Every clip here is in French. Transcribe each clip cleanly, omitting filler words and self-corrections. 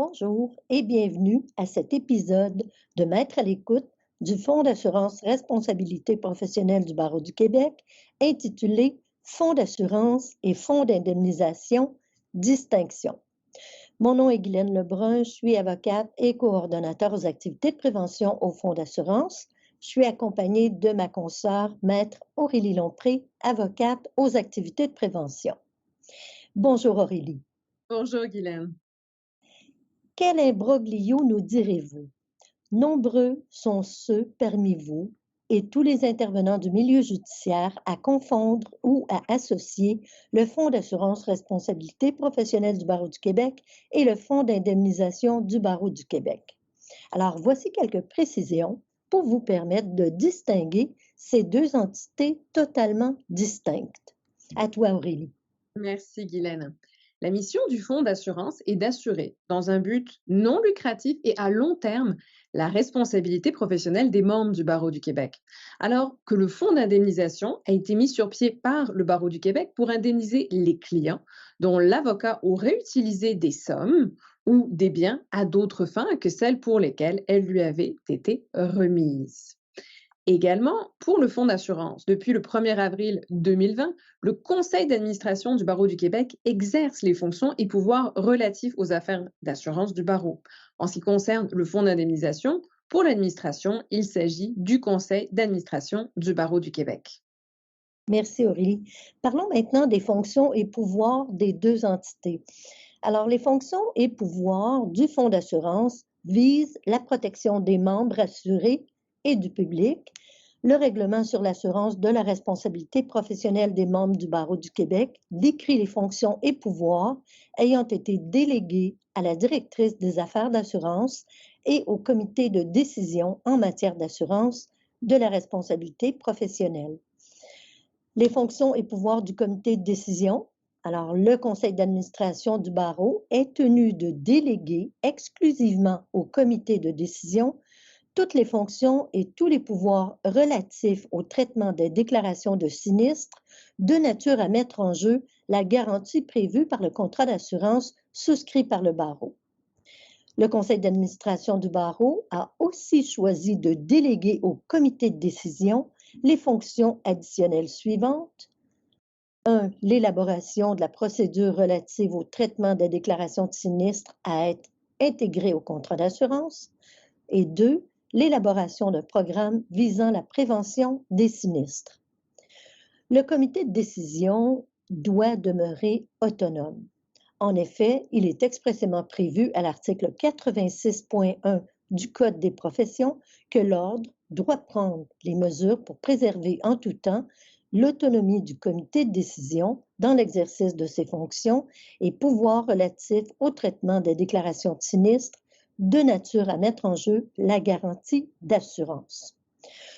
Bonjour et bienvenue à cet épisode de Maître à l'écoute du Fonds d'assurance responsabilité professionnelle du Barreau du Québec, intitulé Fonds d'assurance et Fonds d'indemnisation, distinction. Mon nom est Guylaine Lebrun, je suis avocate et coordonnateur aux activités de prévention au Fonds d'assurance. Je suis accompagnée de ma consoeur, Maître Aurélie Lompré, avocate aux activités de prévention. Bonjour Aurélie. Bonjour Guylaine. Quel imbroglio nous direz-vous? Nombreux sont ceux parmi vous et tous les intervenants du milieu judiciaire à confondre ou à associer le Fonds d'assurance responsabilité professionnelle du Barreau du Québec et le Fonds d'indemnisation du Barreau du Québec. Alors, voici quelques précisions pour vous permettre de distinguer ces deux entités totalement distinctes. À toi, Aurélie. Merci Guylaine. La mission du fonds d'assurance est d'assurer, dans un but non lucratif et à long terme, la responsabilité professionnelle des membres du Barreau du Québec. Alors que le fonds d'indemnisation a été mis sur pied par le Barreau du Québec pour indemniser les clients dont l'avocat aurait utilisé des sommes ou des biens à d'autres fins que celles pour lesquelles elles lui avaient été remises. Également, pour le fonds d'assurance, depuis le 1er avril 2020, le conseil d'administration du Barreau du Québec exerce les fonctions et pouvoirs relatifs aux affaires d'assurance du barreau. En ce qui concerne le fonds d'indemnisation, pour l'administration, il s'agit du conseil d'administration du Barreau du Québec. Merci Aurélie. Parlons maintenant des fonctions et pouvoirs des deux entités. Alors, les fonctions et pouvoirs du Fonds d'assurance visent la protection des membres assurés et du public, le règlement sur l'assurance de la responsabilité professionnelle des membres du Barreau du Québec décrit les fonctions et pouvoirs ayant été délégués à la directrice des affaires d'assurance et au comité de décision en matière d'assurance de la responsabilité professionnelle. Les fonctions et pouvoirs du comité de décision. Alors, le conseil d'administration du barreau est tenu de déléguer exclusivement au comité de décision toutes les fonctions et tous les pouvoirs relatifs au traitement des déclarations de sinistres de nature à mettre en jeu la garantie prévue par le contrat d'assurance souscrit par le barreau. Le conseil d'administration du barreau a aussi choisi de déléguer au comité de décision les fonctions additionnelles suivantes. 1. L'élaboration de la procédure relative au traitement des déclarations de sinistres à être intégrée au contrat d'assurance. Et 2. L'élaboration d'un programme visant la prévention des sinistres. Le comité de décision doit demeurer autonome. En effet, il est expressément prévu à l'article 86.1 du Code des professions que l'Ordre doit prendre les mesures pour préserver en tout temps l'autonomie du comité de décision dans l'exercice de ses fonctions et pouvoirs relatifs au traitement des déclarations de sinistres de nature à mettre en jeu la garantie d'assurance.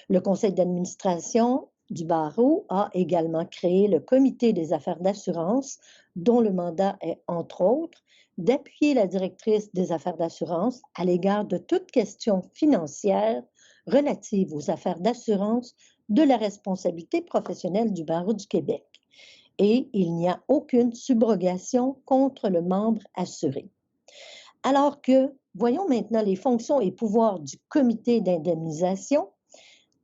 Le conseil d'administration du barreau a également créé le comité des affaires d'assurance, dont le mandat est, entre autres, d'appuyer la directrice des affaires d'assurance à l'égard de toute question financière relative aux affaires d'assurance de la responsabilité professionnelle du Barreau du Québec. Et il n'y a aucune subrogation contre le membre assuré. Alors que, voyons maintenant les fonctions et pouvoirs du comité d'indemnisation.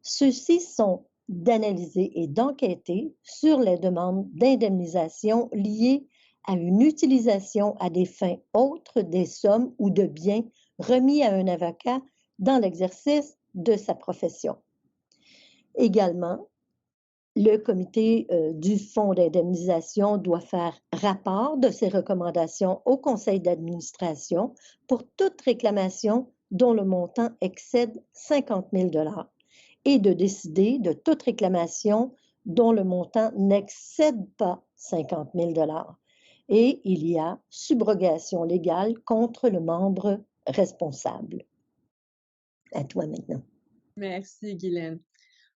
Ceux-ci sont d'analyser et d'enquêter sur les demandes d'indemnisation liées à une utilisation à des fins autres des sommes ou de biens remis à un avocat dans l'exercice de sa profession. Également, le comité du fonds d'indemnisation doit faire rapport de ses recommandations au conseil d'administration pour toute réclamation dont le montant excède 50 000 et de décider de toute réclamation dont le montant n'excède pas 50 000 et il y a subrogation légale contre le membre responsable. À toi maintenant. Merci Guylaine.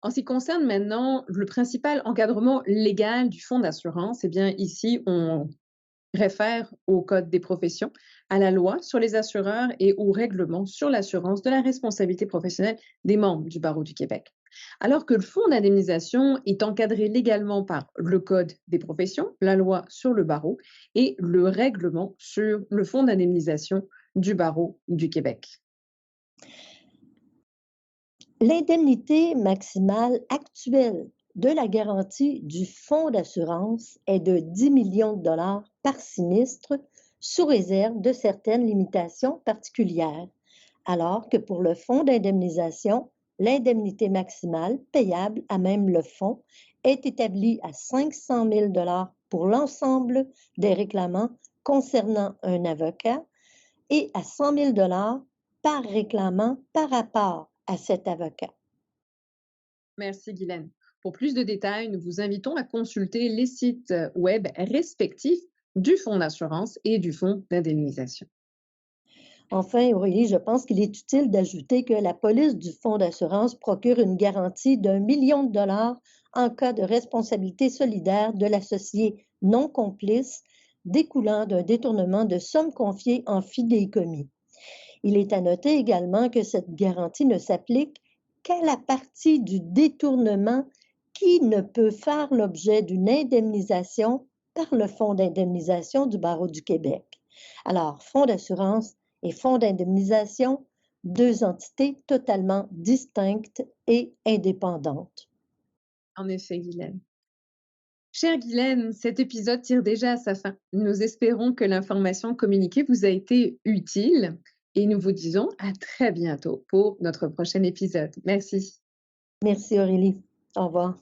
En ce qui concerne maintenant le principal encadrement légal du fonds d'assurance, eh bien ici, on réfère au Code des professions, à la loi sur les assureurs et au règlement sur l'assurance de la responsabilité professionnelle des membres du Barreau du Québec. Alors que le fonds d'indemnisation est encadré légalement par le Code des professions, la loi sur le barreau et le règlement sur le fonds d'indemnisation du barreau du Québec. L'indemnité maximale actuelle de la garantie du fonds d'assurance est de 10 millions de dollars par sinistre, sous réserve de certaines limitations particulières, alors que pour le fonds d'indemnisation, l'indemnité maximale payable à même le fonds est établie à 500 000 dollars pour l'ensemble des réclamants concernant un avocat et à 100 000 dollars par réclamant par rapport à cet avocat. Merci Guylaine. Pour plus de détails, nous vous invitons à consulter les sites web respectifs du fonds d'assurance et du fonds d'indemnisation. Enfin, Aurélie, je pense qu'il est utile d'ajouter que la police du fonds d'assurance procure une garantie d'1 million de dollars en cas de responsabilité solidaire de l'associé non complice découlant d'un détournement de sommes confiées en fidéicommis. Il est à noter également que cette garantie ne s'applique qu'à la partie du détournement qui ne peut faire l'objet d'une indemnisation par le Fonds d'indemnisation du Barreau du Québec. Alors, fonds d'assurance et fonds d'indemnisation, deux entités totalement distinctes et indépendantes. En effet, Guylaine. Chère Guylaine, cet épisode tire déjà à sa fin. Nous espérons que l'information communiquée vous a été utile et nous vous disons à très bientôt pour notre prochain épisode. Merci. Merci Aurélie. Au revoir.